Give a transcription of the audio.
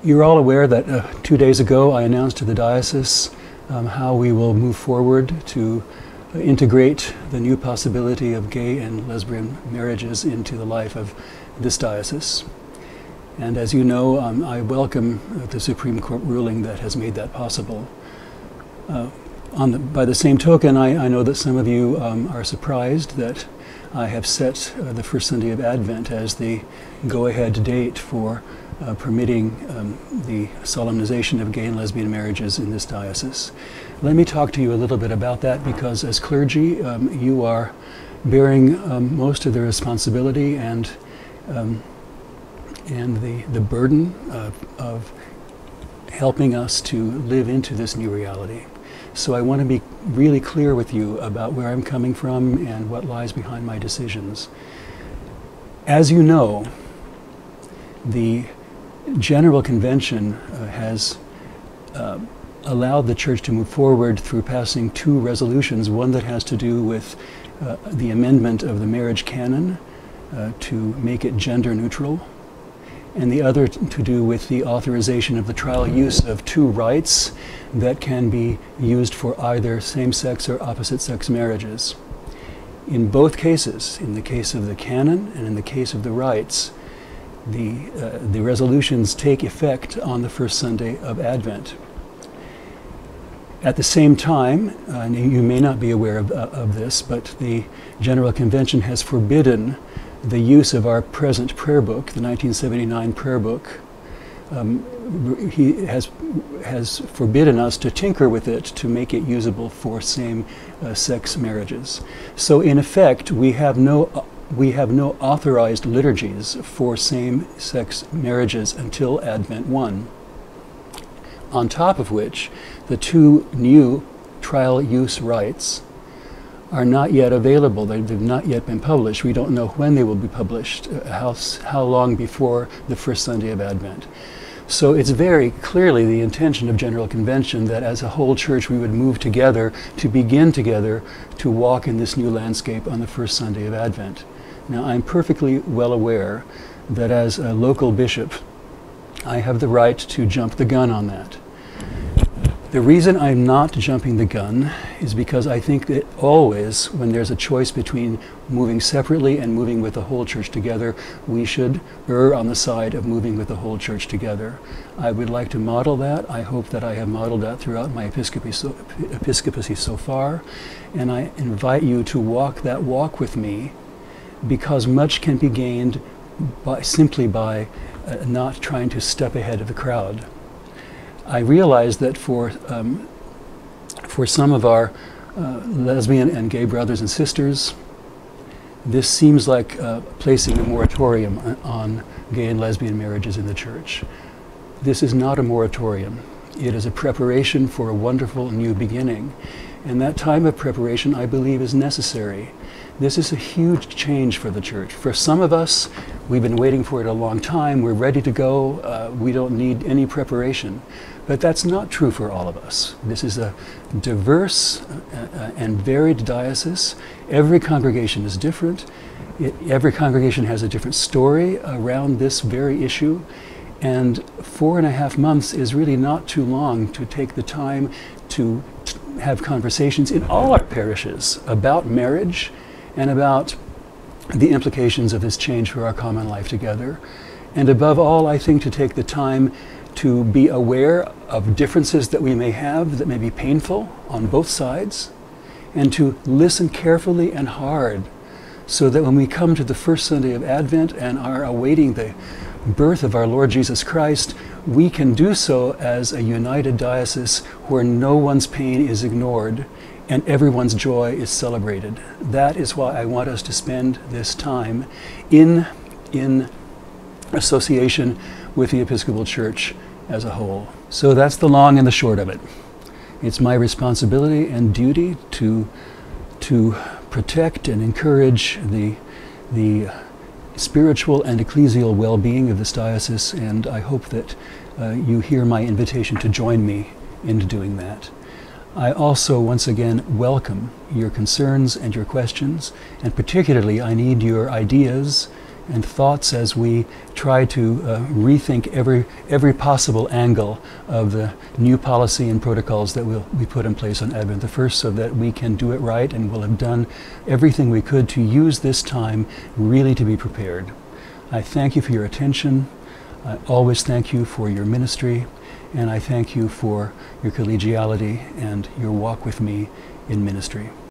You're all aware that 2 days ago I announced to the diocese how we will move forward to integrate the new possibility of gay and lesbian marriages into the life of this diocese. And as you know, I welcome the Supreme Court ruling that has made that possible. By the same token, I know that some of you are surprised that I have set the first Sunday of Advent as the go-ahead date for permitting the solemnization of gay and lesbian marriages in this diocese. Let me talk to you a little bit about that, because as clergy, you are bearing most of the responsibility and the burden of helping us to live into this new reality. So I want to be really clear with you about where I'm coming from and what lies behind my decisions. As you know, the General Convention has allowed the Church to move forward through passing 2 resolutions, one that has to do with the amendment of the marriage canon to make it gender neutral, and the other to do with the authorization of the trial use of 2 rites that can be used for either same-sex or opposite-sex marriages. In both cases, in the case of the canon and in the case of the rites, the resolutions take effect on the first Sunday of Advent. At the same time, and you may not be aware of this, but the General Convention has forbidden the use of our present prayer book, the 1979 prayer book. He has forbidden us to tinker with it to make it usable for same-sex marriages. So in effect, we have no authorized liturgies for same-sex marriages until Advent 1. On top of which, the 2 new trial use rites are not yet available. They've not yet been published. We don't know when they will be published, how long before the first Sunday of Advent. So it's very clearly the intention of General Convention that as a whole Church we would move together, to begin together, to walk in this new landscape on the first Sunday of Advent. Now, I'm perfectly well aware that as a local bishop, I have the right to jump the gun on that. The reason I'm not jumping the gun is because I think that always, when there's a choice between moving separately and moving with the whole Church together, we should err on the side of moving with the whole Church together. I would like to model that. I hope that I have modeled that throughout my episcopacy so far, and I invite you to walk that walk with me, because much can be gained simply by not trying to step ahead of the crowd. I realize that for some of our lesbian and gay brothers and sisters, this seems like placing a moratorium on gay and lesbian marriages in the Church. This is not a moratorium. It is a preparation for a wonderful new beginning. And that time of preparation, I believe, is necessary. This is a huge change for the Church. For some of us, we've been waiting for it a long time. We're ready to go. We don't need any preparation. But that's not true for all of us. This is a diverse and varied diocese. Every congregation is different. Every congregation has a different story around this very issue. And 4.5 months is really not too long to take the time to have conversations in all our parishes about marriage and about the implications of this change for our common life together. And above all, I think to take the time to be aware of differences that we may have that may be painful on both sides, and to listen carefully and hard, so that when we come to the first Sunday of Advent and are awaiting the birth of our Lord Jesus Christ, we can do so as a united diocese where no one's pain is ignored and everyone's joy is celebrated. That is why I want us to spend this time in association with the Episcopal Church as a whole. So that's the long and the short of it. It's my responsibility and duty to protect and encourage the spiritual and ecclesial well-being of this diocese, and I hope that you hear my invitation to join me in doing that. I also, once again, welcome your concerns and your questions, and particularly I need your ideas and thoughts as we try to rethink every possible angle of the new policy and protocols that will be put in place on Advent the 1st, so that we can do it right and will have done everything we could to use this time really to be prepared. I thank you for your attention. I always thank you for your ministry, and I thank you for your collegiality and your walk with me in ministry.